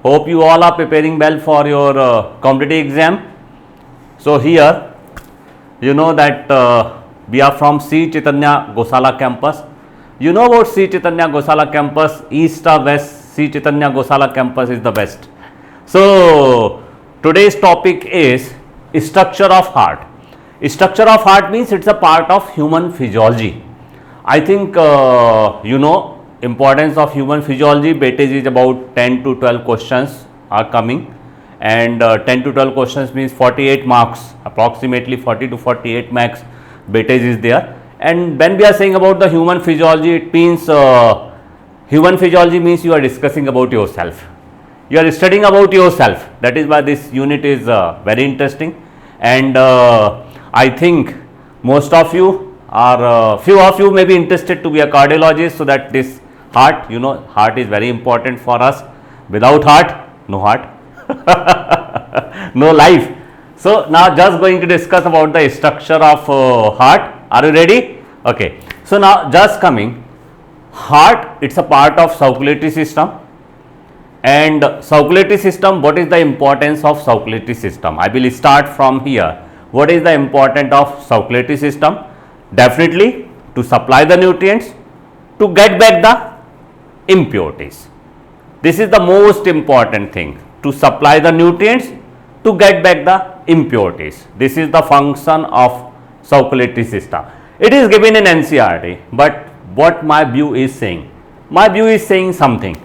Hope you all are preparing well for your competitive exam. So here, you know that we are from C. Chaitanya Gosala campus. You know about C. Chaitanya Gosala campus, east or west? C. Chaitanya Gosala campus is the west. So today's topic is structure of heart. Structure of heart means it's a part of human physiology. I think you know importance of human physiology. Weightage is about 10 to 12 questions are coming, and 10 to 12 questions means 48 marks, approximately 40 to 48 marks weightage is there. And when we are saying about the human physiology, it means human physiology means you are discussing about yourself, you are studying about yourself. That is why this unit is very interesting. And I think most of you or few of you may be interested to be a cardiologist, so that this heart, you know, heart is very important for us. Without heart, no heart, no life. So now just going to discuss about the structure of heart. Are you ready? Okay. So now just coming, heart, it's a part of circulatory system. And circulatory system, what is the importance of circulatory system? I will start from here. What is the importance of circulatory system? Definitely to supply the nutrients, to get back the impurities. This is the most important thing, to supply the nutrients, to get back the impurities. This is the function of circulatory system. It is given in NCERT, but what my view is saying? My view is saying something.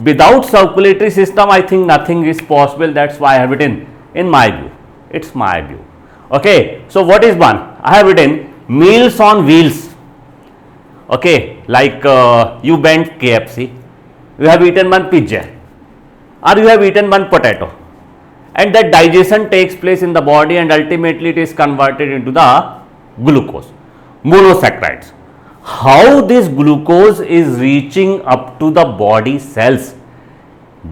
Without circulatory system, I think nothing is possible. That's why I have written in my view. It's my view. Okay. So what is one? I have written meals on wheels. Okay, like you went KFC, you have eaten one pizza, or you have eaten one potato, and that digestion takes place in the body, and ultimately it is converted into the glucose, monosaccharides. How this glucose is reaching up to the body cells?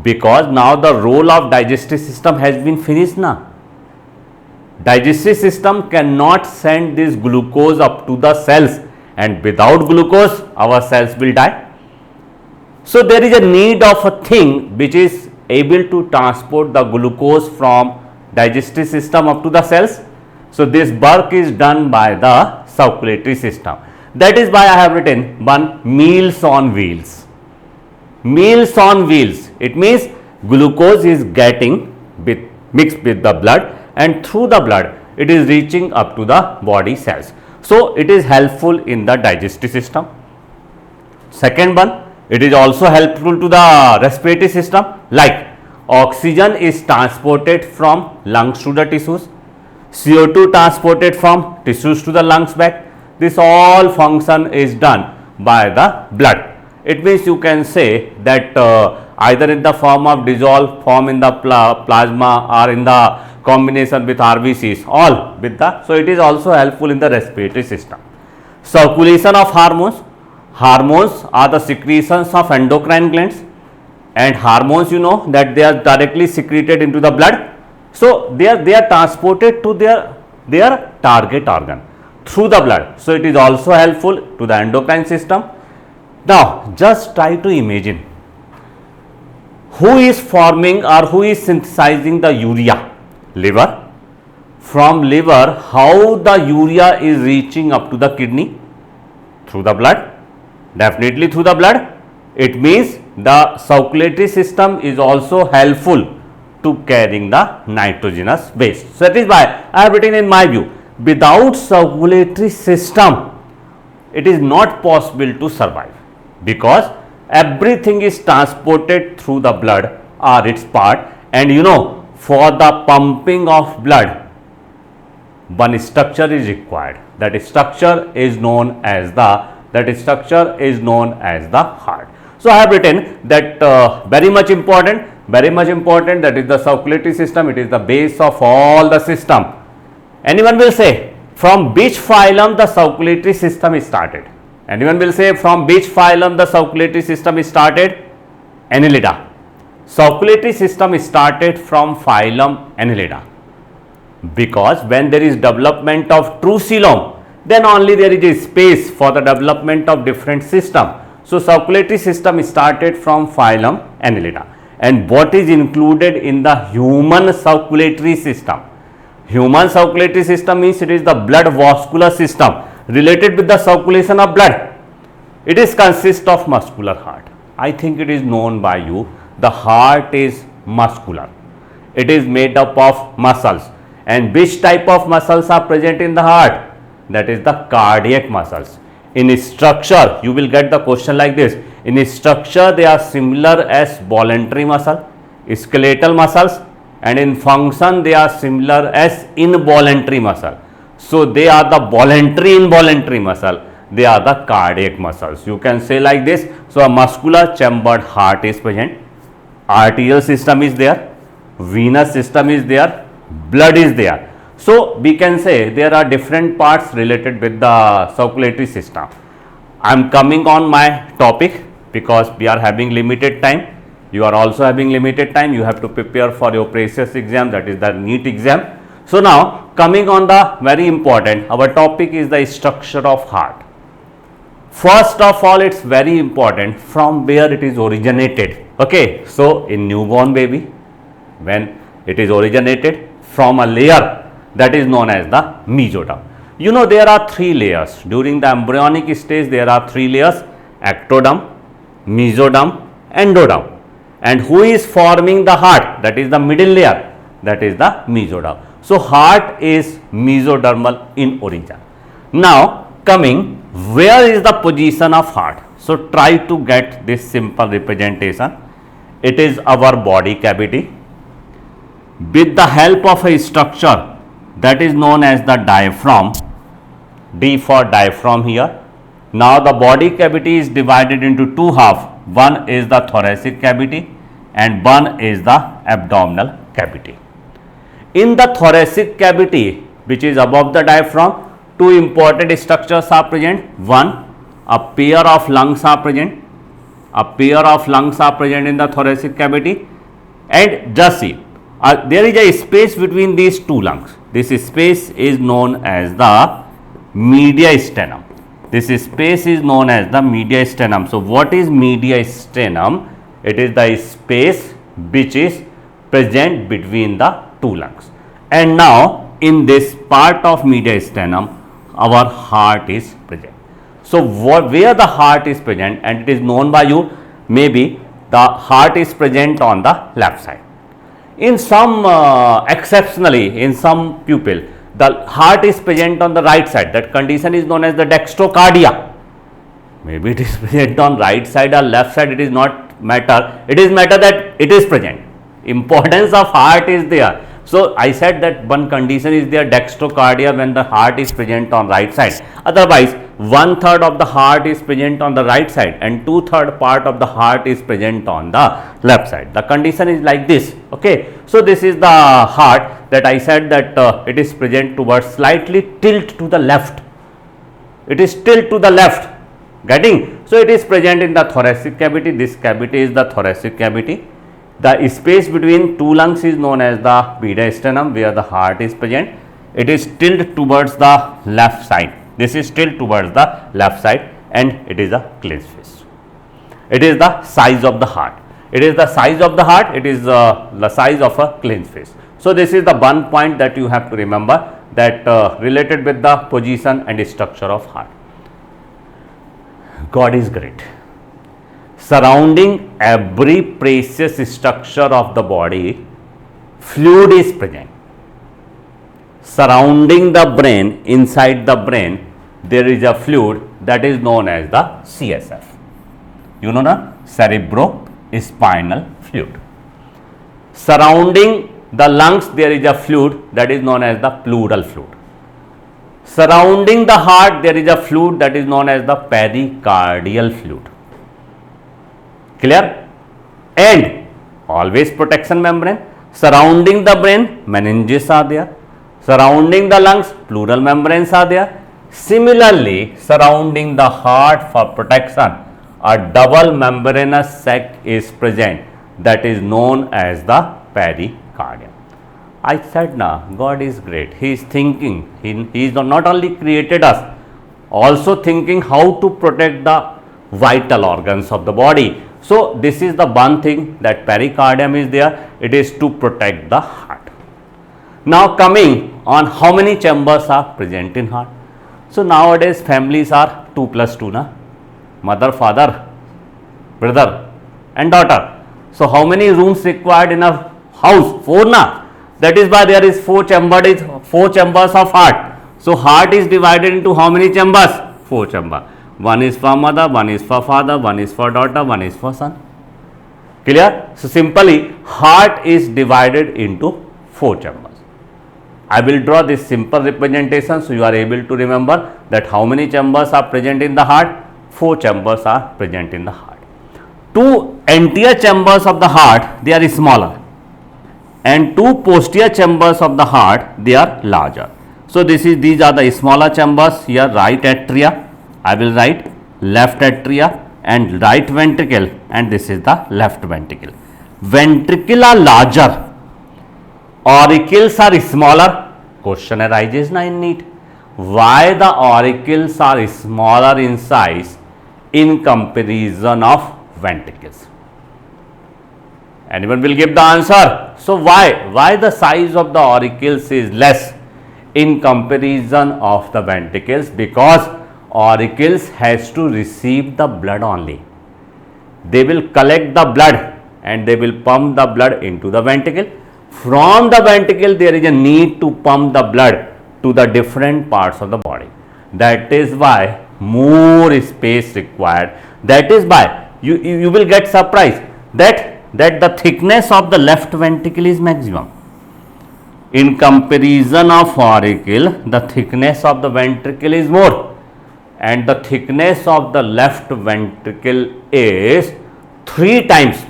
Because now the role of digestive system has been finished now. Digestive system cannot send this glucose up to the cells, and without glucose our cells will die. So there is a need of a thing which is able to transport the glucose from digestive system up to the cells. So this work is done by the circulatory system. That is why I have written one meals on wheels. Meals on wheels, it means glucose is getting mixed with the blood, and through the blood it is reaching up to the body cells. So it is helpful in the digestive system. Second one, it is also helpful to the respiratory system, like oxygen is transported from lungs to the tissues, CO2 transported from tissues to the lungs back. This all function is done by the blood. It means you can say that either in the form of dissolved form in the plasma, or in the combination with RBCs, all with the, so it is also helpful in the respiratory system. Circulation of hormones. Hormones are the secretions of endocrine glands, and hormones, you know that they are directly secreted into the blood. So they are transported to their target organ through the blood. So it is also helpful to the endocrine system. Now just try to imagine who is forming or who is synthesizing the urea? Liver. From liver, how the urea is reaching up to the kidney? Through the blood. Definitely through the blood. It means the circulatory system is also helpful to carrying the nitrogenous waste. So that is why I have written in my view, without circulatory system it is not possible to survive, because everything is transported through the blood or its part. And you know, for the pumping of blood, one structure is required. That structure is known as the heart. So I have written that very much important, that is the circulatory system. It is the base of all the system. Anyone will say from which phylum the circulatory system is started? Anyone will say from which phylum the circulatory system is started? Annelida. Circulatory system is started from phylum Annelida, because when there is development of true coelom, then only there is a space for the development of different system. So circulatory system is started from phylum Annelida. and what is included in the human circulatory system. Human circulatory system means it is the blood vascular system related with the circulation of blood. It is consist of muscular heart. I think it is known by you. The heart is muscular. It is made up of muscles. And which type of muscles are present in the heart? That is the cardiac muscles. In structure, you will get the question like this. In structure, they are similar as voluntary muscle, skeletal muscles, and in function, they are similar as involuntary muscle. So, they are the voluntary involuntary muscle. They are the cardiac muscles. You can say like this. So, a muscular chambered heart is present. Arterial system is there. Venous system is there. Blood is there. So, we can say there are different parts related with the circulatory system. I am coming on my topic because we are having limited time. You are also having limited time. You have to prepare for your precious exam, that is the NEET exam. So, now coming on the very important, our topic is the structure of heart. First of all, it is very important from where it is originated. Okay. So, in newborn baby, when it is originated from a layer that is known as the mesoderm. You know, there are three layers. During the embryonic stage, there are three layers: ectoderm, mesoderm, endoderm. And who is forming the heart? That is the middle layer, that is the mesoderm. So, heart is mesodermal in origin. Now, coming, where is the position of heart? So, try to get this simple representation. It is our body cavity. With the help of a structure that is known as the diaphragm, D for diaphragm here. Now, the body cavity is divided into two halves. One is the thoracic cavity and one is the abdominal cavity. In the thoracic cavity, which is above the diaphragm, two important structures are present. One, a pair of lungs are present. A pair of lungs are present in the thoracic cavity. And just see, there is a space between these two lungs. This space is known as the mediastinum. This space is known as the mediastinum. So, what is mediastinum? It is the space which is present between the two lungs. And now, in this part of mediastinum, our heart is present. So, where the heart is present, and it is known by you, maybe the heart is present on the left side. In some exceptionally, in some pupil, the heart is present on the right side. That condition is known as the dextrocardia. Maybe it is present on right side or left side, it is not matter. It is matter that it is present. Importance of heart is there. So, I said that one condition is there, dextrocardia, when the heart is present on right side. Otherwise, 1/3 of the heart is present on the right side and 2/3 part of the heart is present on the left side. The condition is like this. Okay. So, this is the heart that I said that it is present towards slightly tilt to the left. It is tilt to the left. Getting? So, it is present in the thoracic cavity. This cavity is the thoracic cavity. The space between two lungs is known as the mediastinum, where the heart is present. It is tilted towards the left side. This is tilted towards the left side and it is a clenched fist. It is the size of the heart. It is the size of the heart. It is the size of a clenched fist. So, this is the one point that you have to remember, that related with the position and structure of heart. God is great. Surrounding every precious structure of the body, fluid is present. Surrounding the brain, inside the brain, there is a fluid that is known as the CSF. You know the cerebrospinal fluid. Surrounding the lungs, there is a fluid that is known as the pleural fluid. Surrounding the heart, there is a fluid that is known as the pericardial fluid. Clear? And always protection membrane. Surrounding the brain, meninges are there. Surrounding the lungs, pleural membranes are there. Similarly, surrounding the heart for protection, a double membranous sac is present, that is known as the pericardium. I said now, God is great. He is thinking. He is not only created us, also thinking how to protect the vital organs of the body. So this is the one thing that pericardium is there. It is to protect the heart. Now coming on how many chambers are present in heart. So nowadays families are 2 plus 2 na, mother, father, brother and daughter. So how many rooms required in a house? 4 na. That is why there is 4 chambers of heart. So heart is divided into how many chambers? 4 chambers. One is for mother, one is for father, one is for daughter, one is for son. Clear? So simply heart is divided into 4 chambers. I will draw this simple representation so you are able to remember that how many chambers are present in the heart. 4 chambers are present in the heart. 2 anterior chambers of the heart, they are smaller, and 2 posterior chambers of the heart, they are larger. So these are the smaller chambers. Here right atria, I will write left atria and right ventricle, and this is the left ventricle. Ventricle are larger, auricles are smaller. Question arises now in NEET. Why the auricles are smaller in size in comparison of ventricles? Anyone will give the answer. So why the size of the auricles is less in comparison of the ventricles? Because auricles has to receive the blood only. They will collect the blood and they will pump the blood into the ventricle. From the ventricle there is a need to pump the blood to the different parts of the body. That is why more space required. That is why you will get surprised that the thickness of the left ventricle is maximum. In comparison of auricle, the thickness of the ventricle is more, and the thickness of the left ventricle is 3 times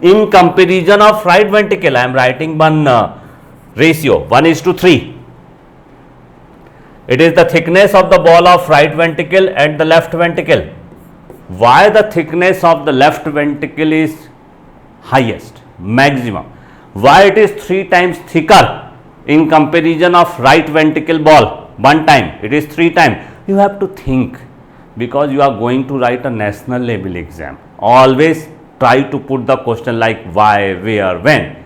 in comparison of right ventricle. I am writing one ratio 1:3. It is the thickness of the ball of right ventricle and the left ventricle. Why the thickness of the left ventricle is highest, maximum? Why it is 3 times thicker in comparison of right ventricle ball? One time, it is 3 times. You have to think, because you are going to write a national level exam. Always try to put the question like why, where, when.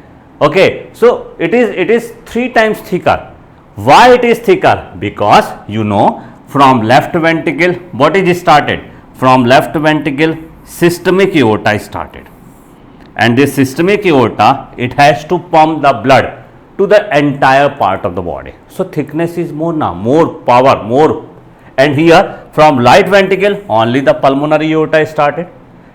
Okay, so it is 3 times thicker. Why it is thicker? Because you know from left ventricle what is started? From left ventricle systemic aorta is started, and this systemic aorta, it has to pump the blood to the entire part of the body. So thickness is more now, more power, more. And here from right ventricle only the pulmonary aorta is started.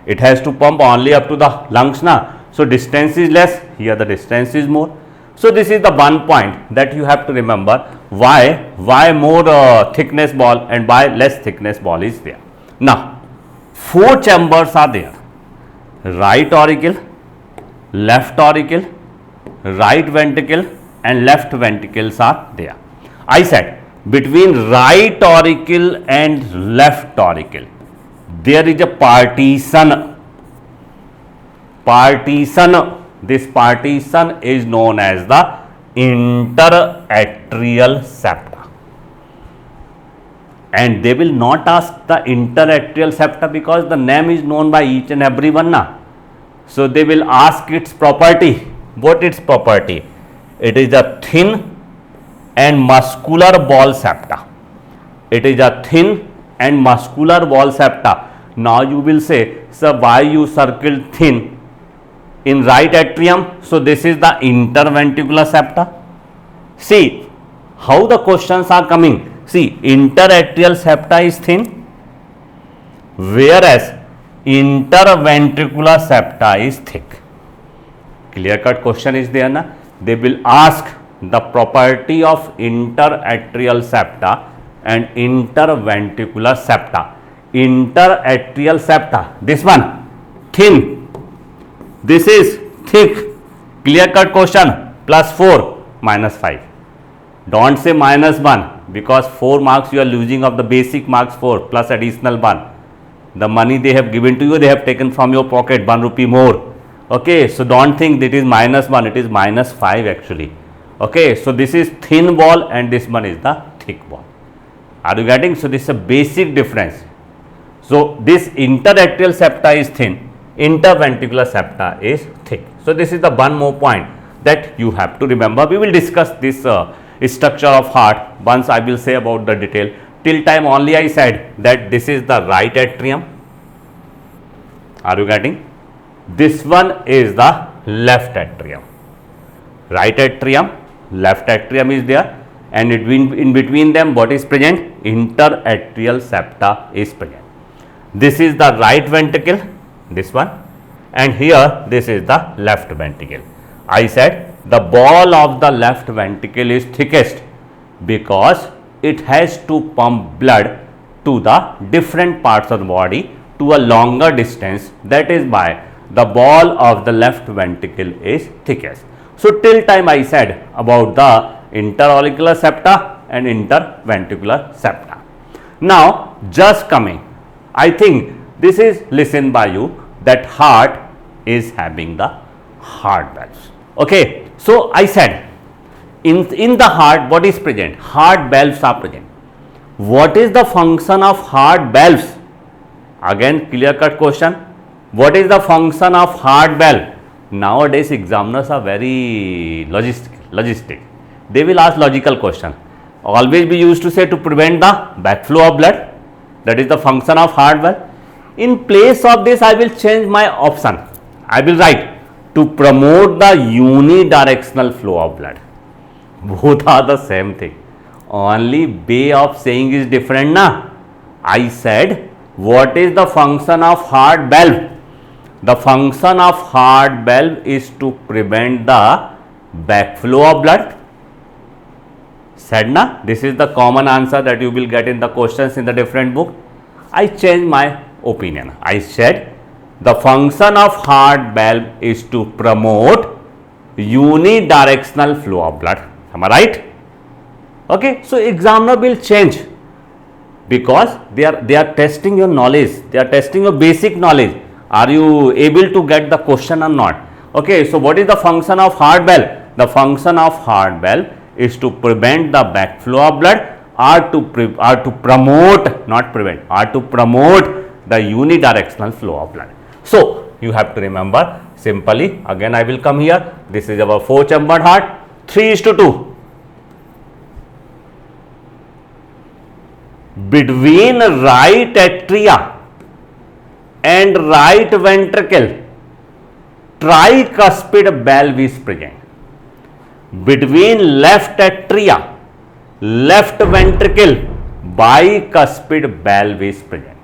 It has to pump only up to the lungs now. So distance is less, here the distance is more. So this is the one point that you have to remember, why more thickness ball and why less thickness ball is there. Now 4 chambers are there: right auricle, left auricle, right ventricle and left ventricles are there. I said between right auricle and left auricle there is a partition. This partition is known as the interatrial septa, and they will not ask the interatrial septa because the name is known by each and every one now. So they will ask its property. What its property? It is a thin and muscular wall septa. It is a thin and muscular wall septa. Now you will say, sir, why you circle thin in right atrium? So this is the interventricular septa. See how the questions are coming. See, interatrial septa is thin, whereas interventricular septa is thick. Clear cut question is there na? They will ask the property of interatrial septa and interventricular septa. Interatrial septa, this one thin, this is thick. Clear cut question. +4 -5. Don't say -1 because 4 marks you are losing of the basic marks 4 plus additional 1. The money they have given to you, they have taken from your pocket 1 rupee more. Okay, so don't think that it is -1, it is -5 actually. Okay, so this is thin wall and this one is the thick wall. Are you getting? So this is a basic difference. So this interatrial septa is thin interventricular septa is thick. So this is the one more point that you have to remember. We will discuss this structure of heart once I will say about the detail. Till time only I said that this is the right atrium. Are you getting? This one is the left atrium. Right atrium, left atrium is there, and in between them what is present? Interatrial septa is present. This is the right ventricle, this one, and here this is the left ventricle. I said the ball of the left ventricle is thickest because it has to pump blood to the different parts of the body to a longer distance. That is why the ball of the left ventricle is thickest. So till time I said about the interauricular septa and interventricular septa. Now just coming, I think this is listened by you that heart is having the heart valves. Okay, so I said in the heart what is present? Heart valves are present. What is the function of heart valves? Again clear cut question. What is the function of heart valve? Nowadays examiners are very logistic. They will ask logical question. Always we used to say to prevent the backflow of blood. That is the function of heart valve. In place of this I will change my option. I will write to promote the unidirectional flow of blood. Both are the same thing. Only way of saying is different na. I said what is the function of heart valve? The function of heart valve is to prevent the backflow of blood. Said na, this is the common answer that you will get in the questions in the different book. I changed my opinion. I said the function of heart valve is to promote unidirectional flow of blood. Am I right? Okay, so examiner will change because they are testing your knowledge. They are testing your basic knowledge. Are you able to get the question or not? Okay, so what is the function of heart valve? The function of heart valve is to prevent the backflow of blood or to promote, not prevent, or to promote the unidirectional flow of blood. So you have to remember simply, again I will come here. This is our 4-chambered heart, 3:2. Between right atria and right ventricle, tricuspid valve is present. Between left atria, left ventricle, bicuspid valve is present.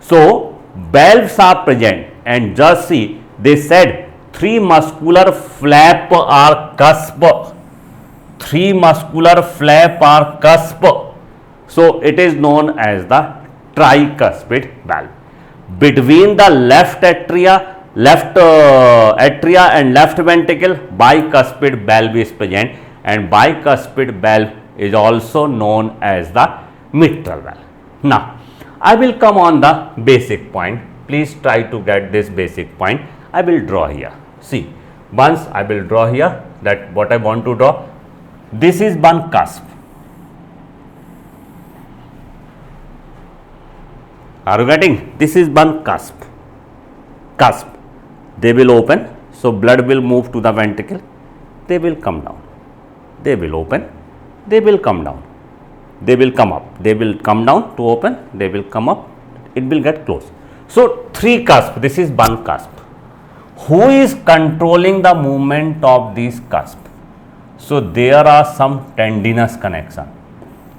So valves are present, and just see they said 3 muscular flap are cusp. 3 muscular flap are cusp. So it is known as the tricuspid valve. Between the left atria and left ventricle, bicuspid valve is present, and bicuspid valve is also known as the mitral valve. Now I will come on the basic point. Please try to get this basic point. I will draw here. See, once I will draw here that what I want to draw. This is one cusp. Are you getting? This is one cusp. Cusp. They will open. So blood will move to the ventricle. They will come down. They will open. They will come down. They will come up. They will come down to open. They will come up. It will get closed. So 3 cusp. This is one cusp. Who is controlling the movement of these cusp? So there are some tendinous connection.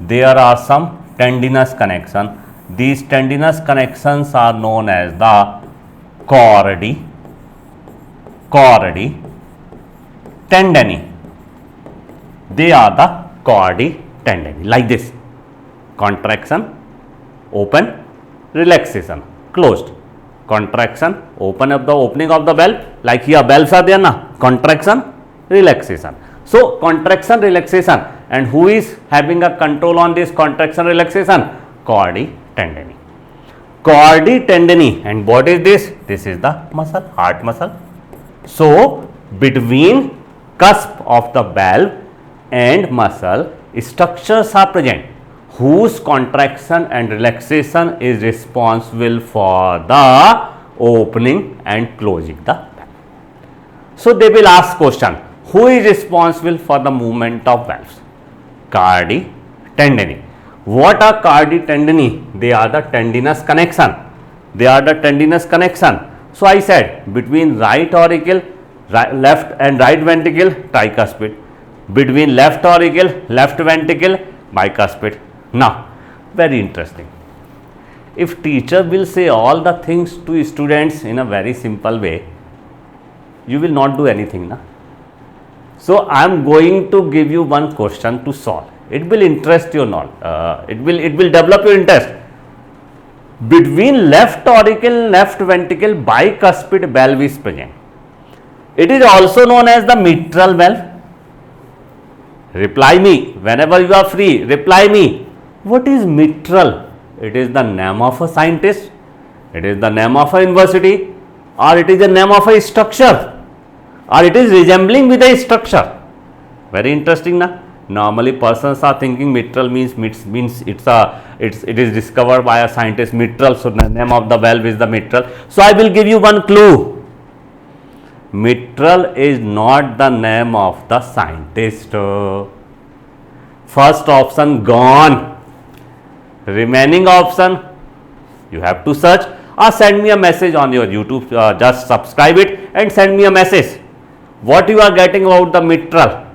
There are some tendinous connection. These tendinous connections are known as the chordae, tendinae. They are the chordae tendinae, like this. Contraction, open, relaxation, closed. Contraction, opening of the valve, like here valves are there na. Contraction, relaxation. So contraction, relaxation, and who is having a control on this contraction, relaxation? Chordae tendinae. Chordae tendinae, and what is this? This is the muscle, heart muscle. So between cusp of the valve and muscle, structures are present whose contraction and relaxation is responsible for the opening and closing the valve. So they will ask question, who is responsible for the movement of valves? Cardi tendini. What are cardi tendini? They are the tendinous connection. They are the tendinous connection. So I said between right auricle, left and right ventricle, tricuspid. Between left auricle, left ventricle, bicuspid. Now, very interesting. If teacher will say all the things to students in a very simple way, you will not do anything, na? So I am going to give you one question to solve. It will interest your knowledge. It will develop your interest. Between left auricle, left ventricle, bicuspid valve is present. It is also known as the mitral valve. Reply me whenever you are free. Reply me. What is mitral? It is the name of a scientist. It is the name of a university, or it is the name of a structure, or it is resembling with a structure. Very interesting, na? Normally persons are thinking mitral means it is discovered by a scientist, mitral, so the name of the valve is the mitral. So I will give you one clue. Mitral is not the name of the scientist. First option gone. Remaining option you have to search or send me a message on your YouTube. Just subscribe it and send me a message. What you are getting about the mitral?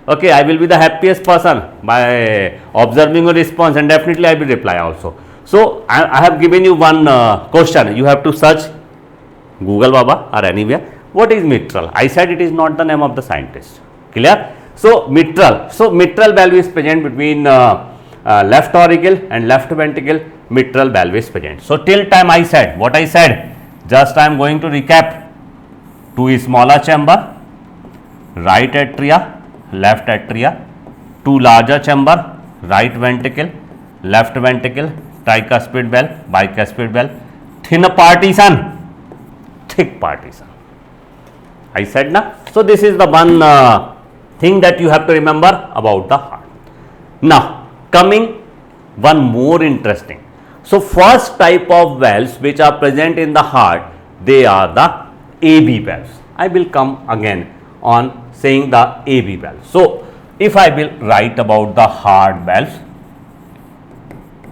Okay, I will be the happiest person by observing your response, and definitely I will reply also. So I have given you one question. You have to search Google Baba or anywhere. What is mitral? I said it is not the name of the scientist. Clear? So mitral. So mitral valve is present between left auricle and left ventricle. Mitral valve is present. So till time I said what I said. Just I am going to recap. Two smaller chamber, right atria, left atria, two larger chamber, right ventricle, left ventricle, tricuspid valve, bicuspid valve, thin partition, thick partition. I said na. So this is the one thing that you have to remember about the heart. Now coming one more interesting. So first type of valves which are present in the heart, they are the AB valves. I will come again on saying the AB valve. So if I will write about the heart valves,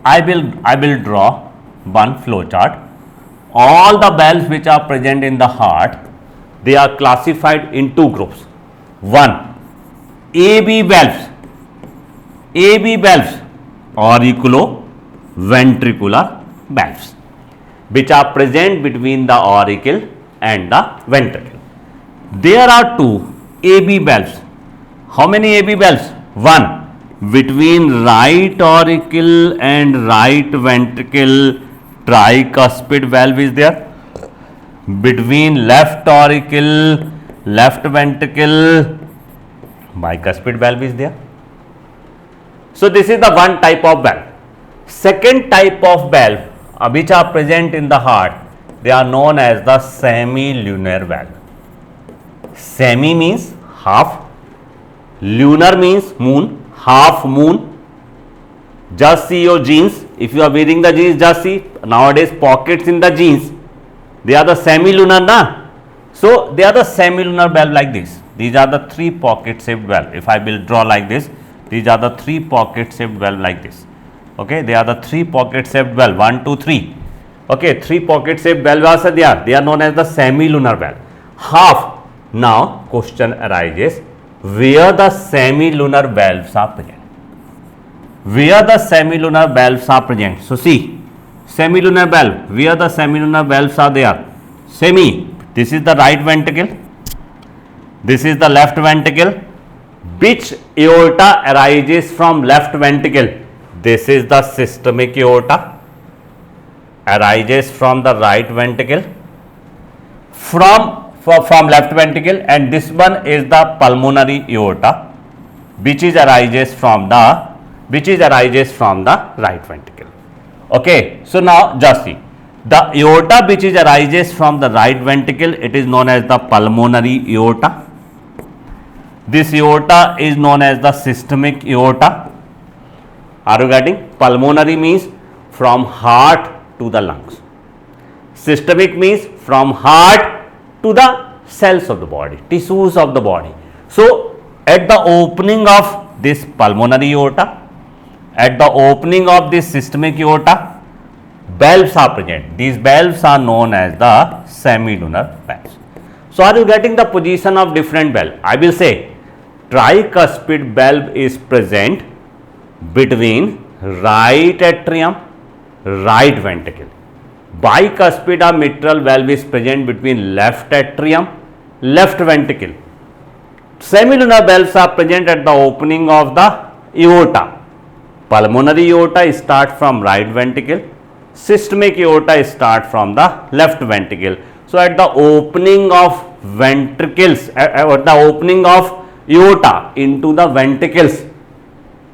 I will draw one flow chart. All the valves which are present in the heart, they are classified in two groups. One, AB valves. AB valves, auriculo-ventricular valves, which are present between the auricle and the ventricle. There are two AB valves. How many AB valves? One, between right auricle and right ventricle, tricuspid valve is there. Between left auricle, left ventricle, bicuspid valve is there. So this is the one type of valve. Second type of valve which are present in the heart, they are known as the semilunar valve. Semi means half, lunar means moon, half moon. Just see your jeans. If you are wearing the jeans, just see nowadays pockets in the jeans. They are the semilunar, na? So they are the semilunar valve like this. These are the three pocket shaped valve. If I will draw like this, these are the three pocket shaped valve like this. Okay, they are the three pocket shaped valve. 1, 2, 3. Okay, three pocket shaped valves are there. They are known as the semilunar valve. Half. Now question arises, where the semilunar valves are present? Where the semilunar valves are present? So see, semilunar valve, where the semilunar valves are there? Semi, this is the right ventricle, this is the left ventricle. Which aorta arises from left ventricle? This is the systemic aorta, arises from the right ventricle, from left ventricle, and this one is the pulmonary aorta, which arises from the right ventricle. Okay, so now just see, the aorta which arises from the right ventricle, it is known as the pulmonary aorta. This aorta is known as the systemic aorta. Are you getting? Pulmonary means from heart to the lungs. Systemic means from heart to the cells of the body, tissues of the body. So, at the opening of this pulmonary aorta, at the opening of this systemic aorta, valves are present. These valves are known as the semilunar valves. So, are you getting the position of different valve? I will say tricuspid valve is present between right atrium, right ventricle. Bicuspid or mitral valve is present between left atrium, left ventricle. Semilunar valves are present at the opening of the aorta. Pulmonary aorta start from right ventricle, systemic aorta start from the left ventricle. So, at the opening of ventricles, at the opening of aorta into the ventricles,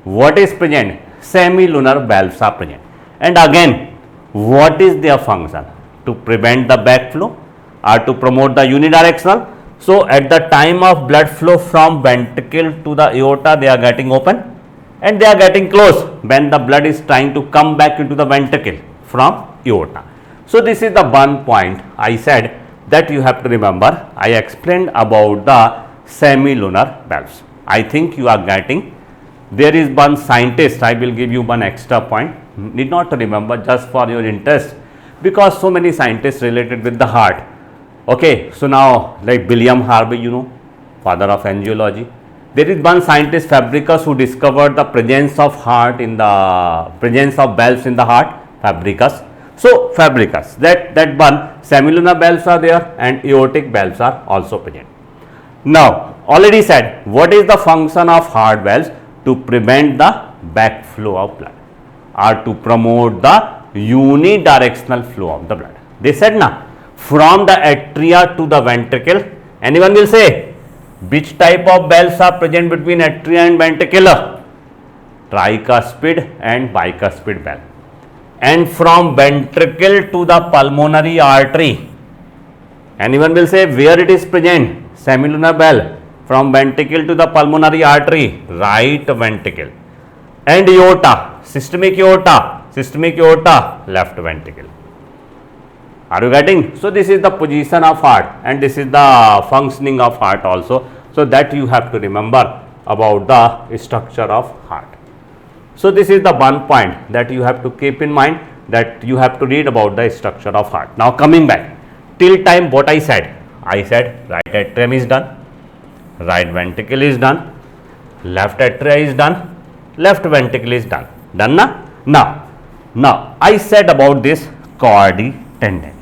what is present? Semilunar valves are present. And again, what is their function? To prevent the backflow or to promote the unidirectional. So, at the time of blood flow from ventricle to the aorta, they are getting open and they are getting closed when the blood is trying to come back into the ventricle from aorta. So, this is the one point I said that you have to remember. I explained about the semilunar valves. I think you are getting. There is one scientist, I will give you one extra point, need not to remember, just for your interest, because so many scientists related with the heart. Okay, so now like William Harvey, you know, father of angiology. There is one scientist, Fabricus, who discovered the presence of heart in the presence of valves in the heart, Fabricus. So, Fabricus, that one, semilunar valves are there and aortic valves are also present. Now, already said, what is the function of heart valves? To prevent the backflow of blood or to promote the unidirectional flow of the blood. They said na, from the atria to the ventricle. Anyone will say which type of valves are present between atria and ventricle? Tricuspid and bicuspid valve. And from ventricle to the pulmonary artery, anyone will say where it is present? Semilunar valve. From ventricle to the pulmonary artery, right ventricle. And aorta, systemic aorta, left ventricle. Are you getting? So, this is the position of heart and this is the functioning of heart also. So, that you have to remember about the structure of heart. So, this is the one point that you have to keep in mind, that you have to read about the structure of heart. Now, coming back, till time what I said right atrium is done. Right ventricle is done, left atria is done, left ventricle is done. Done na? Now I said about this chordae tendineae.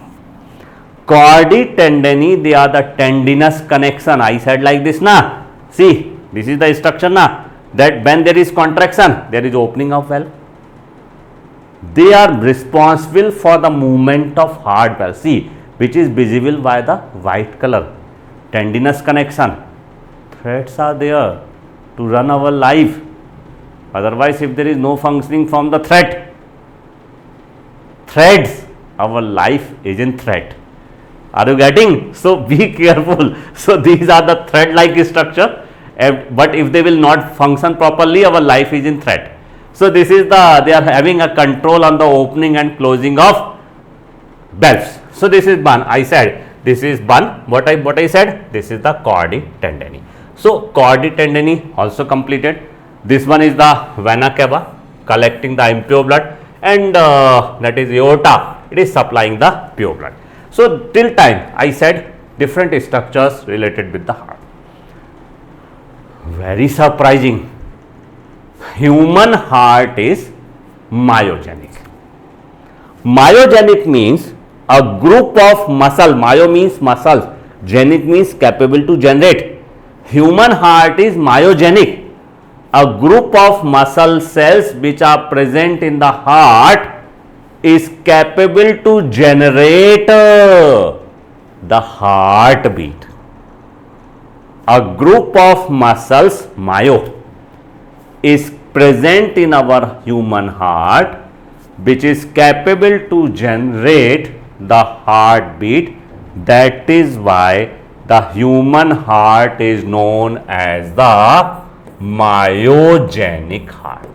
Chordae tendineae, they are the tendinous connection. I said like this na. See, this is the structure na, that when there is contraction, there is opening of valve. They are responsible for the movement of heart valve. See, which is visible by the white color. Tendinous connection. Threads are there to run our life. Otherwise, if there is no functioning from the threads, our life is in threat. Are you getting? So, be careful. So, these are the thread like structure, but if they will not function properly, our life is in threat. So, this is they are having a control on the opening and closing of valves. So, this is one. I said this is one. What I said, this is the chordae tendineae. So, chordae tendineae also completed. This one is the vena cava, collecting the impure blood, and that is aorta, it is supplying the pure blood. So, till time I said different structures related with the heart. Very surprising, human heart is myogenic. Myogenic means a group of muscle, myo means muscles, genic means capable to generate. Human heart is myogenic, a group of muscle cells which are present in the heart is capable to generate the heartbeat. A group of muscles, myo, is present in our human heart which is capable to generate the heartbeat. That is why the human heart is known as the myogenic heart.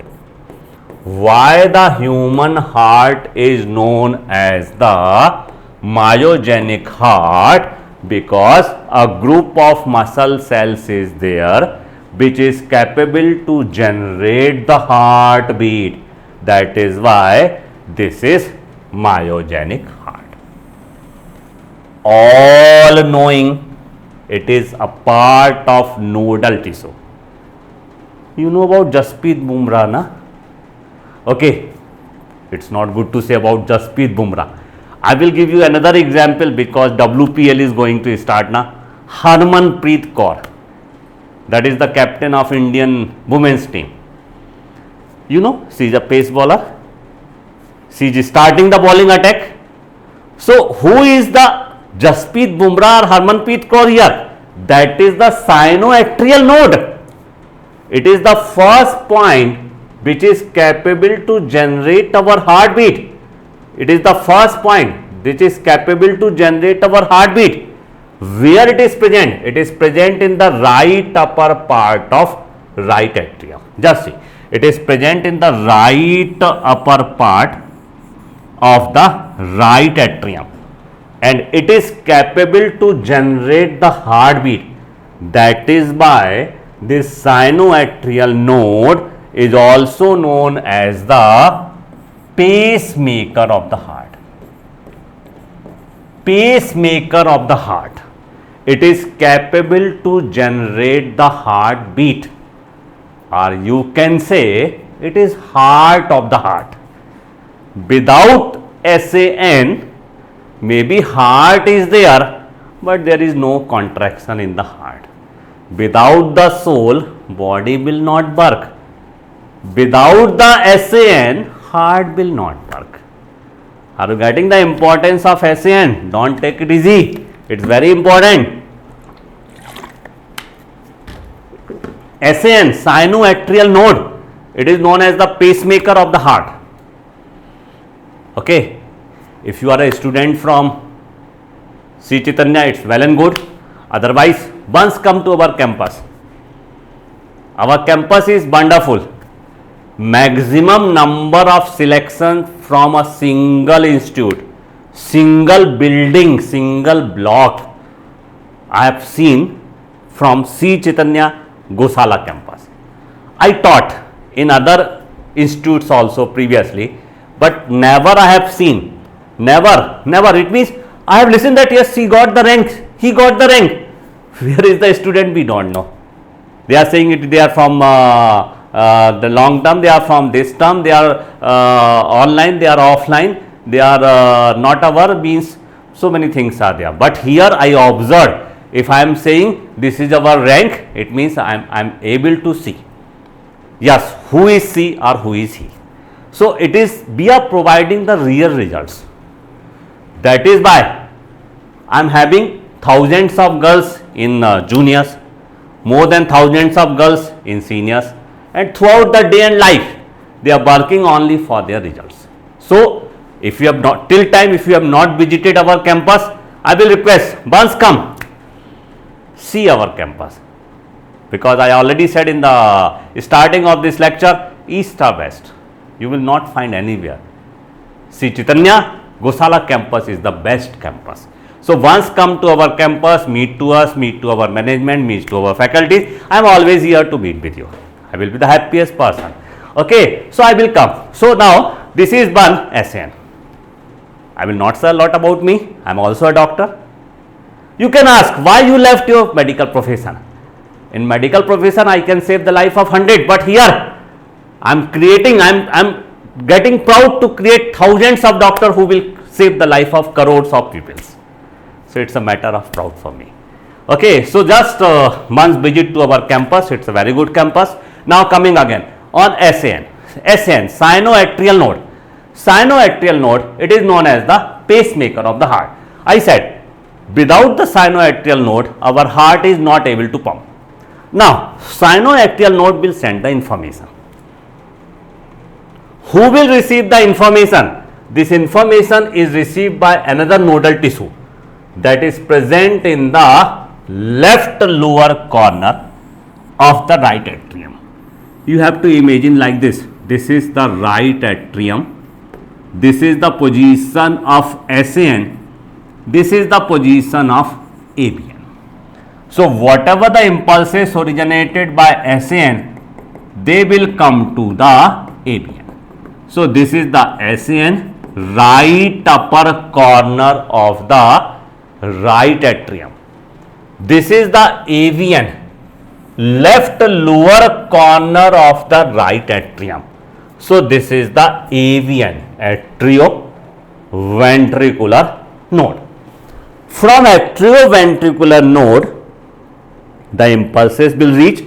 Why the human heart is known as the myogenic heart because a group of muscle cells is there which is capable to generate the heartbeat. That is why this is myogenic heart. All knowing, it is a part of nodal tissue. You know about Jasprit Bumrah, na? Okay, it's not good to say about Jasprit Bumrah. I will give you another example because WPL is going to start now. Harmanpreet Kaur, that is the captain of Indian women's team. You know, she is a pace bowler. She is starting the bowling attack. So, who is the Jasprit Bumrah or Harmanpreet Kaur here? That is the sinoatrial node. It is the first point which is capable to generate our heartbeat. It is the first point which is capable to generate our heartbeat. Where it is present? It is present in the right upper part of right atrium. Just see, it is present in the right upper part of the right atrium, and it is capable to generate the heartbeat. That is why this sinoatrial node is also known as the pacemaker of the heart. Pacemaker of the heart. It is capable to generate the heartbeat, or you can say it is heart of the heart. Without SAN, maybe heart is there, but there is no contraction in the heart. Without the soul, body will not work. Without the SAN, heart will not work. Are you getting the importance of SAN? Don't take it easy. It's very important. SAN, sinoatrial node. It is known as the pacemaker of the heart. Okay. If you are a student from Sri Chaitanya, it's well and good. Otherwise, once come to our campus. Our campus is wonderful. Maximum number of selection from a single institute, single building, single block I have seen from Sri Chaitanya Gosala campus. I taught in other institutes also previously, but never I have seen, never. It means I have listened that yes, he got the rank, he got the rank. Where is the student? We don't know. They are saying it, they are from the long term, they are from this term, they are online, they are offline, they are not our, means so many things are there. But here I observed, if I am saying this is our rank, it means I am able to see, yes, who is she or who is he. So, it is, we are providing the real results. That is why I am having thousands of girls in juniors, more than thousands of girls in seniors, and throughout the day and life they are working only for their results. So, if you have not, till time if you have not visited our campus, I will request once come, see our campus, because I already said in the starting of this lecture, east or west, you will not find anywhere. Sri Chaitanya Gosala campus is the best campus. So, once come to our campus, meet to us, meet to our management, meet to our faculties. I am always here to meet with you. I will be the happiest person. Okay, so I will come. So, now this is one SN. I will not say a lot about me. I am also a doctor. You can ask why you left your medical profession. In medical profession, I can save the life of 100, but here I am creating, I am getting proud to create thousands of doctors who will save the life of crores of people. So, it is a matter of proud for me. Okay, so just once visit to our campus, it is a very good campus. Now, coming again on SAN, sinoatrial node. Sinoatrial node, it is known as the pacemaker of the heart. I said, without the sinoatrial node, our heart is not able to pump. Now, sinoatrial node will send the information. Who will receive the information? This information is received by another nodal tissue that is present in the left lower corner of the right atrium. You have to imagine like this. This is the right atrium. This is the position of SAN, this is the position of ABN. So whatever the impulses originated by SAN, they will come to the ABN. So this is the SAN, right upper corner of the right atrium. This is the AVN, left lower corner of the right atrium. So this is the AVN, atrioventricular node. From atrioventricular node, the impulses will reach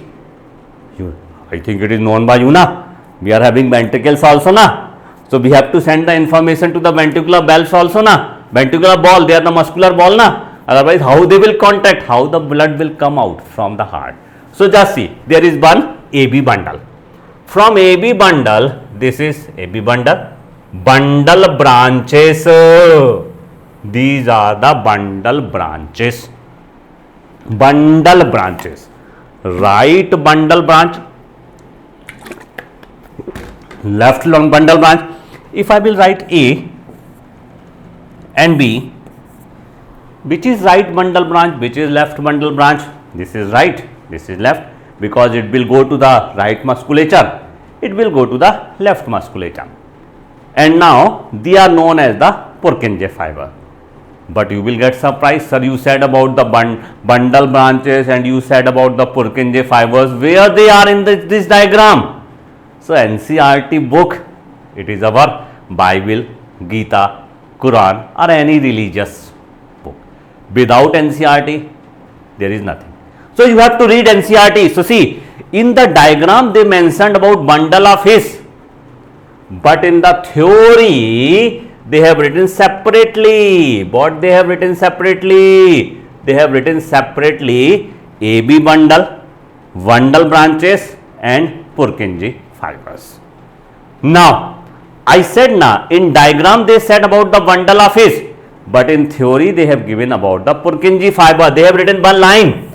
you. I think it is known by you na. We are having ventricles also na. So we have to send the information to the ventricular valves also na. Ventricular ball, they are the muscular ball na. Otherwise, how they will contact, how the blood will come out from the heart. So just see, there is one AB bundle. From AB bundle, this is AB bundle. Bundle branches. These are the bundle branches. Bundle branches. Right bundle branch, left long bundle branch. If I will write A and B, which is right bundle branch, which is left bundle branch? This is right, this is left, because it will go to the right musculature, it will go to the left musculature. And now they are known as the Purkinje fiber. But you will get surprised, sir, you said about the bundle branches and you said about the Purkinje fibers. Where they are in this diagram? So NCERT book, it is our Bible, Gita, Quran or any religious book. Without NCERT, there is nothing. So you have to read NCERT. So see, in the diagram they mentioned about bundle of his, but in the theory they have written separately. What they have written separately? They have written separately AB bundle, bundle branches and Purkinje fibers. Now, I said na, in diagram they said about the bundle of his, but in theory they have given about the Purkinje fiber. They have written one line.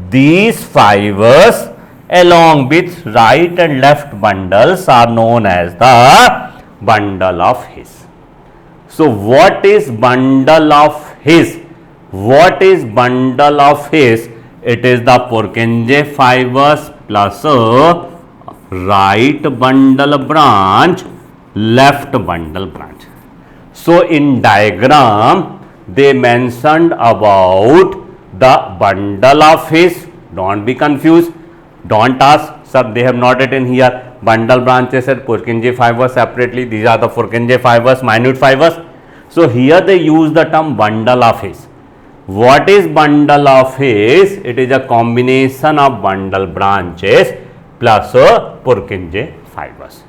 These fibers along with right and left bundles are known as the bundle of his. So what is bundle of his? What is bundle of his? It is the Purkinje fibers plus right bundle branch, left bundle branch. So in diagram they mentioned about the bundle of his. Don't be confused. Don't ask, sir, they have not written here bundle branches and Purkinje fibers separately. These are the Purkinje fibers, minute fibers. So here they use the term bundle of his. What is bundle of his? It is a combination of bundle branches plus Purkinje fibers.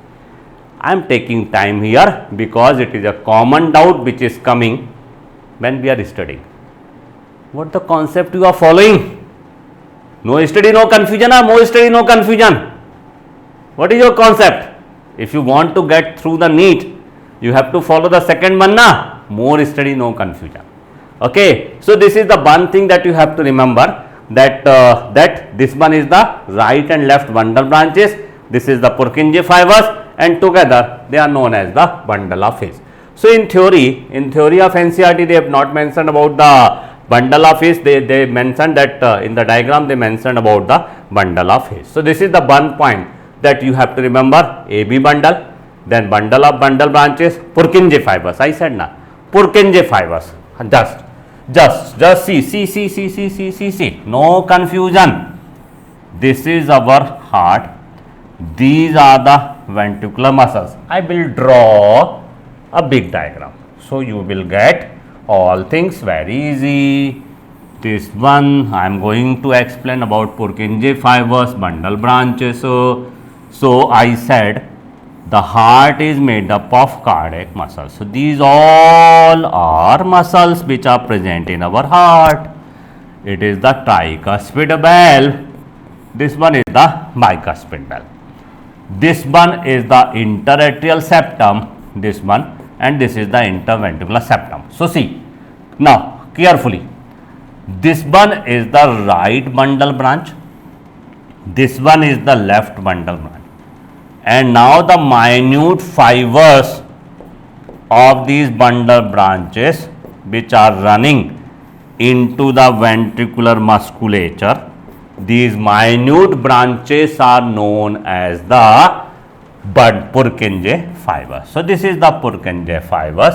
I am taking time here because it is a common doubt which is coming when we are studying. What the concept you are following? No study, no confusion, or more study, no confusion? What is your concept? If you want to get through the NEET, you have to follow the second one na. More study, no confusion. Okay. So this is the one thing that you have to remember, that that this one is the right and left bundle branches. This is the Purkinje fibers, and together they are known as the bundle of his. So in theory of NCERT, they have not mentioned about the bundle of his. They mentioned that in the diagram they mentioned about the bundle of his. So this is the one point that you have to remember. AB bundle, then bundle of bundle branches, Purkinje fibers. I said na, Purkinje fibers. Just see. No confusion. This is our heart. These are the ventricular muscles. I will draw a big diagram, so you will get all things very easy. This one I am going to explain about Purkinje fibers, bundle branches. So I said the heart is made up of cardiac muscles. So these all are muscles which are present in our heart. It is the tricuspid valve. This one is the bicuspid valve. This one is the interatrial septum. This one, and this is the interventricular septum. So see, now carefully, this one is the right bundle branch, this one is the left bundle branch, and now the minute fibers of these bundle branches, which are running into the ventricular musculature. These minute branches are known as the Purkinje fibers. So this is the Purkinje fibers.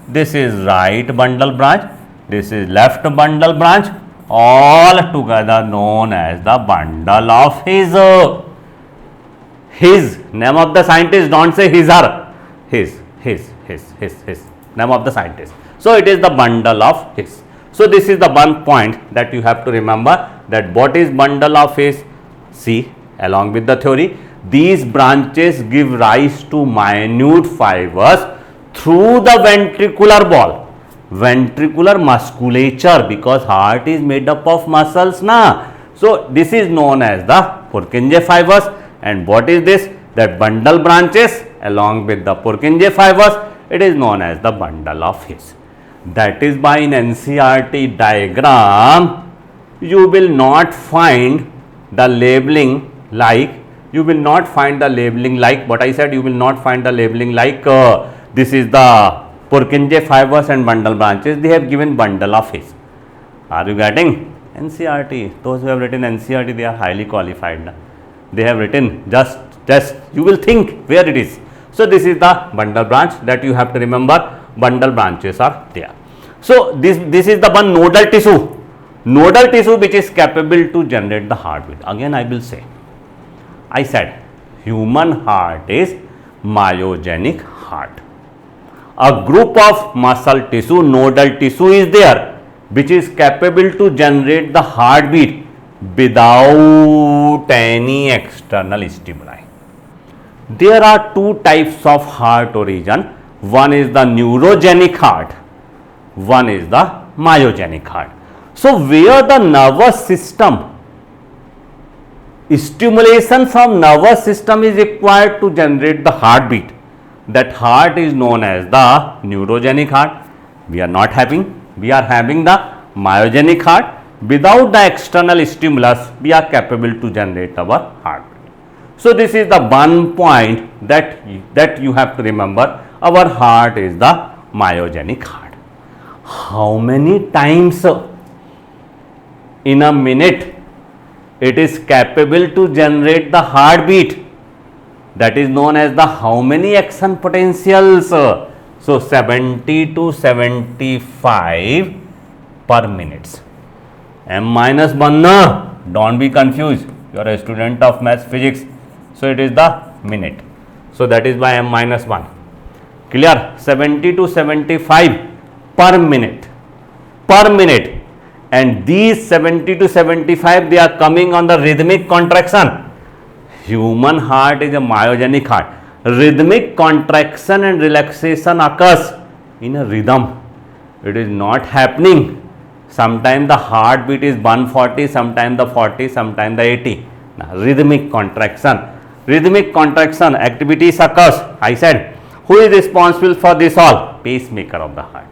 This is right bundle branch. This is left bundle branch. All together known as the bundle of His. His name of the scientist. Don't say his or his. Name of the scientist. So it is the bundle of His. So this is the one point that you have to remember, that what is bundle of His. See, along with the theory, these branches give rise to minute fibers through the ventricular wall, ventricular musculature, because heart is made up of muscles na. So this is known as the Purkinje fibers. And what is this? That bundle branches along with the Purkinje fibers, it is known as the bundle of His. That is why in NCERT diagram you will not find the labeling like, what I said, you will not find the labeling like this is the Purkinje fibers and bundle branches. They have given bundle of His. Are you getting? NCERT, those who have written NCERT, they are highly qualified na? They have written just you will think where it is. So this is the bundle branch that you have to remember. Bundle branches are there. So this is the one nodal tissue which is capable to generate the heartbeat. Again I will say, I said human heart is myogenic heart. A group of muscle tissue, nodal tissue is there, which is capable to generate the heartbeat without any external stimuli. There are two types of heart origin. One is the neurogenic heart, one is the myogenic heart. So where the nervous system, stimulation from nervous system is required to generate the heartbeat, that heart is known as the neurogenic heart. We are not having, we are having the myogenic heart. Without the external stimulus, we are capable to generate our heartbeat. So this is the one point that you have to remember. Our heart is the myogenic heart. How many times in a minute it is capable to generate the heartbeat? That is known as the how many action potentials. So 70 to 75 per minute. M-1, don't be confused. You are a student of maths physics. So it is the minute. So that is by M-1. Clear? 70 to 75 per minute. And these 70 to 75, they are coming on the rhythmic contraction. Human heart is a myogenic heart. Rhythmic contraction and relaxation occurs in a rhythm. It is not happening. Sometimes the heartbeat is 140, sometimes the 40, sometimes the 80. Now, rhythmic contraction activities occurs. I said, who is responsible for this all? Pacemaker of the heart.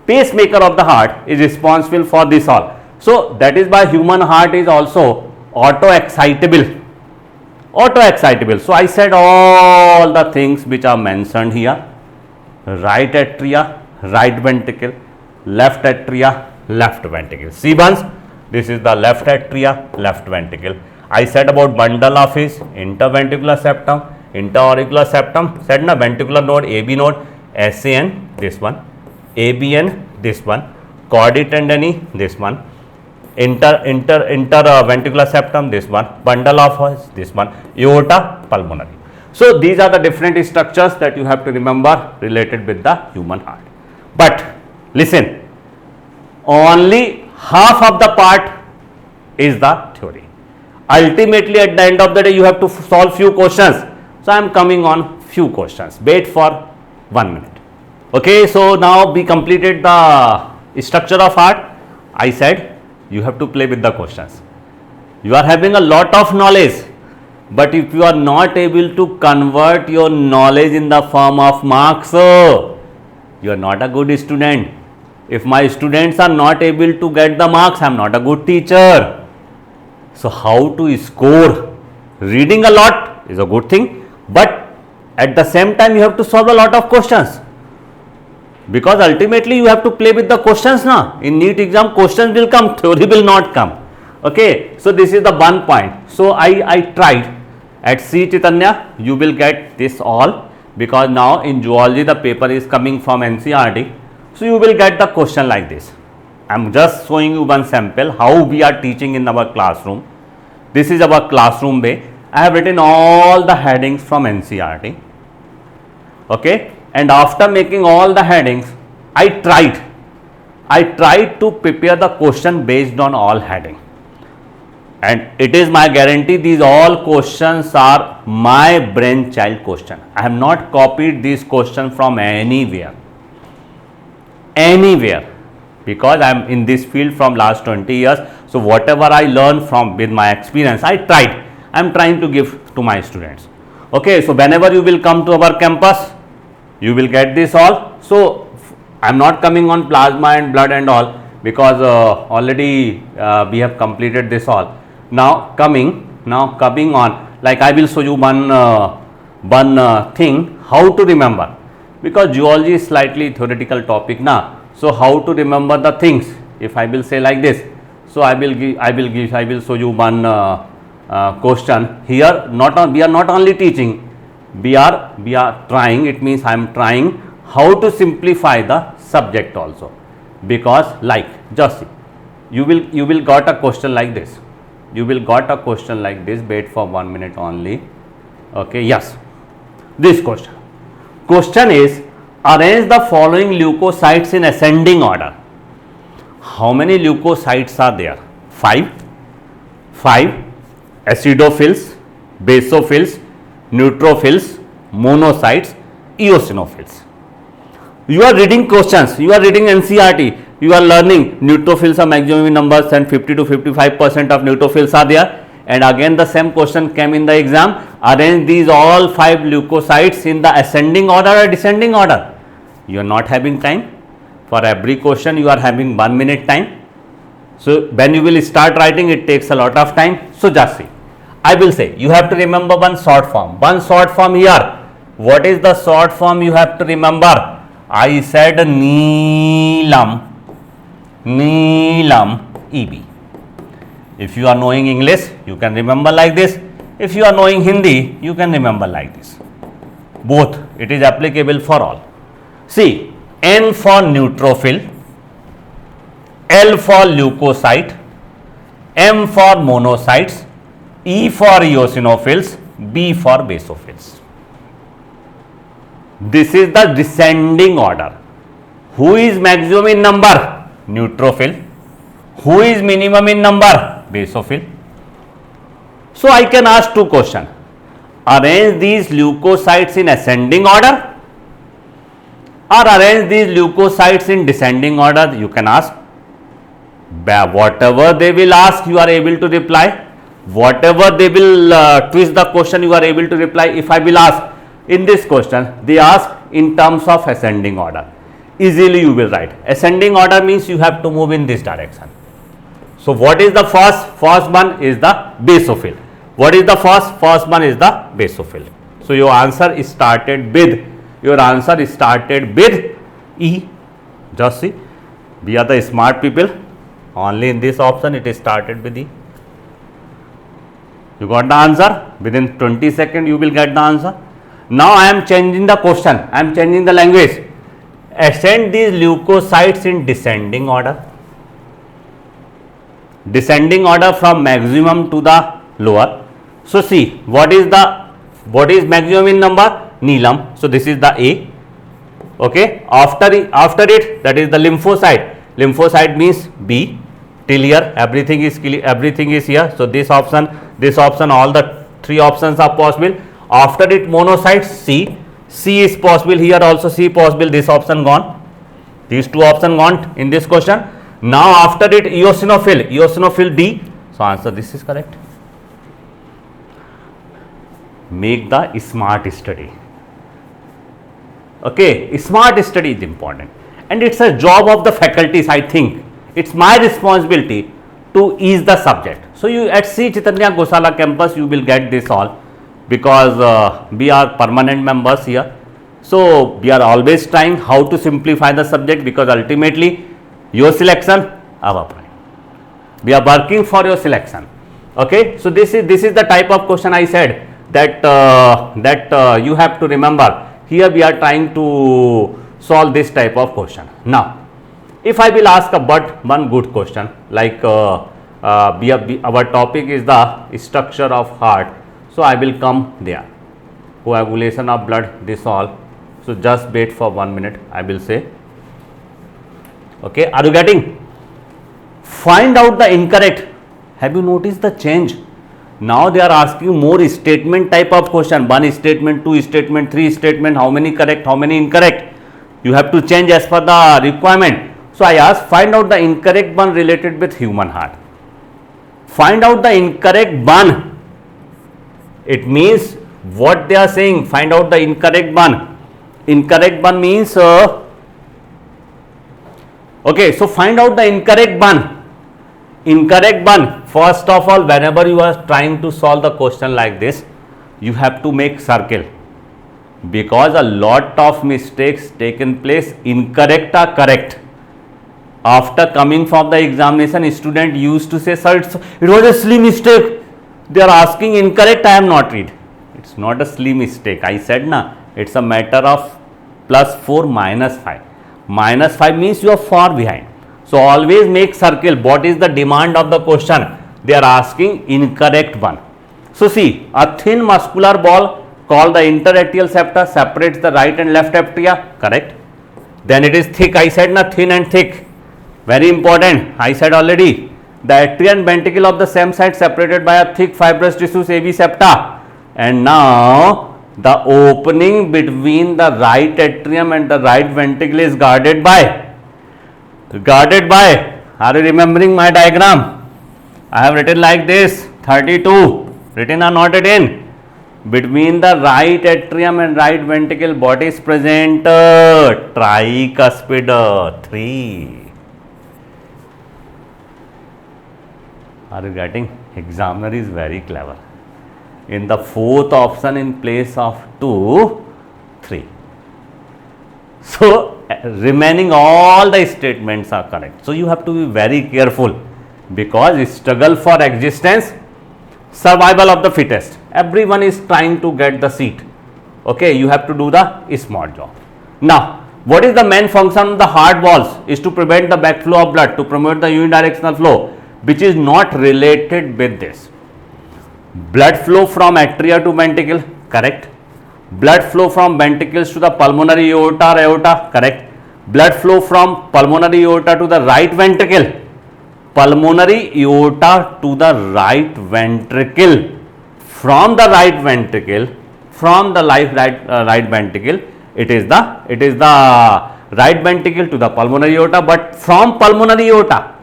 Pacemaker of the heart is responsible for this all. So that is why human heart is also auto-excitable. So I said all the things which are mentioned here. Right atria, right ventricle, left atria, left ventricle. See once, this is the left atria, left ventricle. I said about bundle of His, interventricular septum, interauricular septum, said na, ventricular node, AB node, SAN, this one, ABN, this one, chordae tendineae, this one, interventricular septum, this one, bundle of His, this one, aorta pulmonary. So these are the different structures that you have to remember related with the human heart. But listen, only half of the part is the theory. Ultimately at the end of the day you have to solve few questions. So I am coming on few questions. Wait for 1 minute. Okay, so now we completed the structure of heart. I said you have to play with the questions. You are having a lot of knowledge, but if you are not able to convert your knowledge in the form of marks, you are not a good student. If my students are not able to get the marks, I am not a good teacher. So how to score? Reading a lot is a good thing, but at the same time you have to solve a lot of questions. because ultimately you have to play with the questions now. In NEET exam, questions will come, theory will not come. Okay, so this is the one point. So I tried. At C Chaitanya, you will get this all, because now in zoology the paper is coming from NCERT. So you will get the question like this. I am just showing you one sample how we are teaching in our classroom. This is our classroom way. I have written all the headings from NCERT. Okay, and after making all the headings, I tried to prepare the question based on all heading. And it is my guarantee, these all questions are my brainchild question. I have not copied these questions from anywhere, because I am in this field from last 20 years. So whatever I learned from with my experience, I am trying to give to my students. Okay, so whenever you will come to our campus, you will get this all. So I am not coming on plasma and blood and all, because already we have completed this all. Now coming on, like I will show you one thing how to remember, because zoology is slightly theoretical topic now. So how to remember the things, if I will say like this. So I will show you one question here. We are not only teaching, we are trying. It means I am trying how to simplify the subject also, because like just see, you will got a question like this. Wait for 1 minute only. Okay, yes, this question is, arrange the following leukocytes in ascending order. How many leukocytes are there? 5 acidophils, basophils, neutrophils, monocytes, eosinophils. You are reading questions, you are reading NCERT, you are learning neutrophils are maximum in numbers and 50 to 55% of neutrophils are there. And again the same question came in the exam. Arrange these all 5 leukocytes in the ascending order or descending order. You are not having time. For every question you are having 1 minute time. So when you will start writing, it takes a lot of time. So just see, I will say you have to remember one short form. Here. What is the short form you have to remember? I said Neelam EB. If you are knowing English, you can remember like this. If you are knowing Hindi, you can remember like this. Both, it is applicable for all. See, N for neutrophil, L for leukocyte, M for monocytes, E for eosinophils, B for basophils. This is the descending order. Who is maximum in number? Neutrophil. Who is minimum in number? Basophil. So I can ask 2 questions. Arrange these leukocytes in ascending order or arrange these leukocytes in descending order. You can ask. Whatever they will ask, you are able to reply. Whatever they will twist the question, you are able to reply. If I will ask in this question, they ask in terms of ascending order. Easily you will write. Ascending order means you have to move in this direction. So what is the first? First one is the basophil. What is the first? First one is the basophil. So your answer is started with E. Just see, we are the smart people. Only in this option it is started with E. You got the answer. Within 20 seconds you will get the answer. Now I am changing the question. I am changing the language. Ascend these leukocytes in descending order. Descending order from maximum to the lower. So see, what is maximum in number? Neelam. So this is the A. Okay. After it, that is the lymphocyte. Lymphocyte means B. Till here everything is clear, everything is here. So this option, all the 3 options are possible. After it, monocytes, C. C is possible here also. C possible. This option gone. These 2 options gone in this question. Now after it, eosinophil D. So answer this is correct. Make the smart study. Okay, smart study is important, and it's a job of the faculties. I think it's my responsibility to ease the subject. So you at C Chaitanya Gosala campus, you will get this all, because we are permanent members here. So we are always trying how to simplify the subject, because ultimately your selection, our prime. We are working for your selection. Okay, so this is the type of question I said that you have to remember. Here we are trying to solve this type of question. Now, if I will ask but one good question, like our topic is the structure of heart, so I will come there. Coagulation of blood, this all. So just wait for 1 minute, I will say. Okay, are you getting? Find out the incorrect. Have you noticed the change? Now they are asking more statement type of question. 1 statement, 2 statement, 3 statement. How many correct, how many incorrect? You have to change as per the requirement. So I asked, find out the incorrect one related with human heart. Find out the incorrect one. It means what they are saying. Find out the incorrect one. Incorrect one means okay. So find out the incorrect one. Incorrect one. First of all, whenever you are trying to solve the question like this, you have to make circle, because a lot of mistakes taken place. Incorrect or correct. After coming from the examination, student used to say, sir, it was a silly mistake. They are asking incorrect, I am not read. It's not a silly mistake. I said na, it's a matter of +4 -5. -5 means you are far behind. So always make circle. What is the demand of the question? They are asking incorrect one. So see, a thin muscular ball called the interatrial septa separates the right and left atria. Correct. Then it is thick. I said na, thin and thick. Very important. I said already. The atria and ventricle of the same side separated by a thick fibrous tissues AV septa. And now the opening between the right atrium and the right ventricle is guarded by. Are you remembering my diagram? I have written like this, 32. Written or not written? Between the right atrium and right ventricle, what is present? Tricuspid 3. Are you getting? Examiner is very clever. In the fourth option in place of 2, 3. So remaining all the statements are correct. So you have to be very careful, because struggle for existence, survival of the fittest. Everyone is trying to get the seat. Okay, you have to do the smart job. Now, what is the main function of the heart valves? Is to prevent the backflow of blood, to promote the unidirectional flow, which is not related with this. Blood flow from atria to ventricle, correct. Blood flow from ventricles to the pulmonary aorta, correct. Blood flow from pulmonary aorta to the right ventricle. Pulmonary aorta to the right ventricle. From the right ventricle, right ventricle, it is the right ventricle to the pulmonary aorta, but from pulmonary aorta,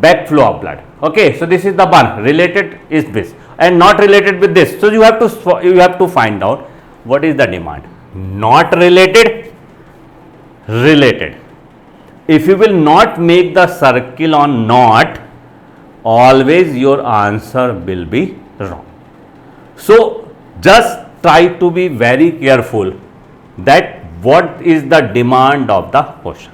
backflow of blood. Okay, so this is the one. Related is this, and not related with this. So you have to find out what is the demand. Not related, related. If you will not make the circle on not, always your answer will be wrong. So just try to be very careful that what is the demand of the question.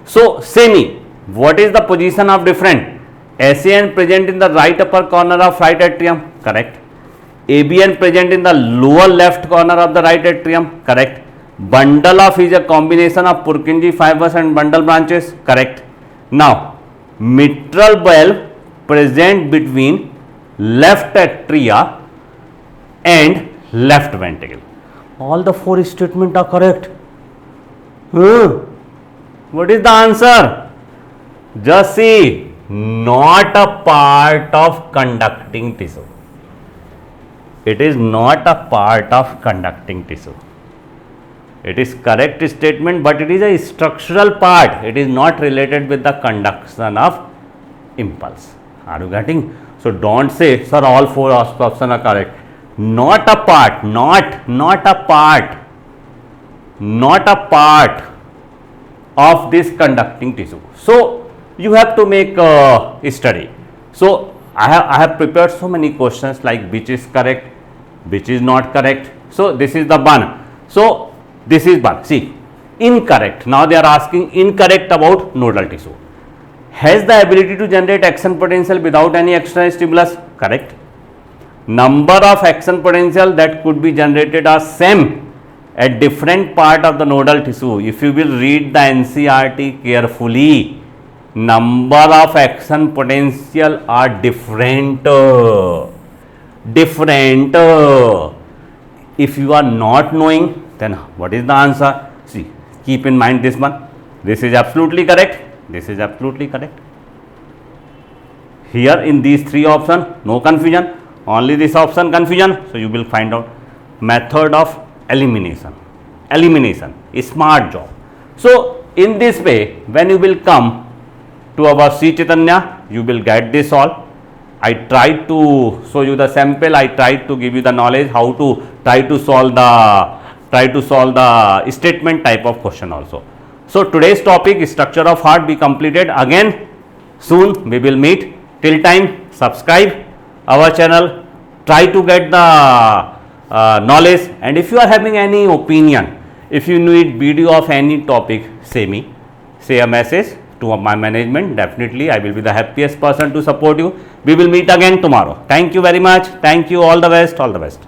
So say me, what is the position of different? SAN present in the right upper corner of right atrium, correct. ABN present in the lower left corner of the right atrium, correct. Bundle of is a combination of Purkinje fibers and bundle branches, correct. Now, mitral valve present between left atria and left ventricle. All the 4 statements are correct. What is the answer? Just see, not a part of conducting tissue. It is not a part of conducting tissue. It is correct statement, but it is a structural part. It is not related with the conduction of impulse. Are you getting? So don't say, sir, all 4 options are correct. Not a part, not a part of this conducting tissue. So you have to make a study. So I have prepared so many questions like which is correct, which is not correct. So this is the one. So this is one. See, incorrect. Now they are asking incorrect about nodal tissue. Has the ability to generate action potential without any external stimulus? Correct. Number of action potential that could be generated are same at different part of the nodal tissue. If you will read the NCERT carefully, number of action potential are different. If you are not knowing, then what is the answer? See, keep in mind this one. This is absolutely correct. This is absolutely correct. Here in these three options, no confusion. Only this option confusion. So you will find out method of elimination. Elimination, a smart job. So in this way, when you will come to our Sri Chaitanya, you will get this all. I tried to show you the sample. I tried to give you the knowledge how to try to solve the statement type of question also. So today's topic, structure of heart, be completed. Again soon we will meet. Till time, subscribe our channel, try to get the knowledge, and if you are having any opinion, if you need video of any topic, say a message to my management. Definitely I will be the happiest person to support you. We will meet again tomorrow. Thank you very much. Thank you. All the best. All the best.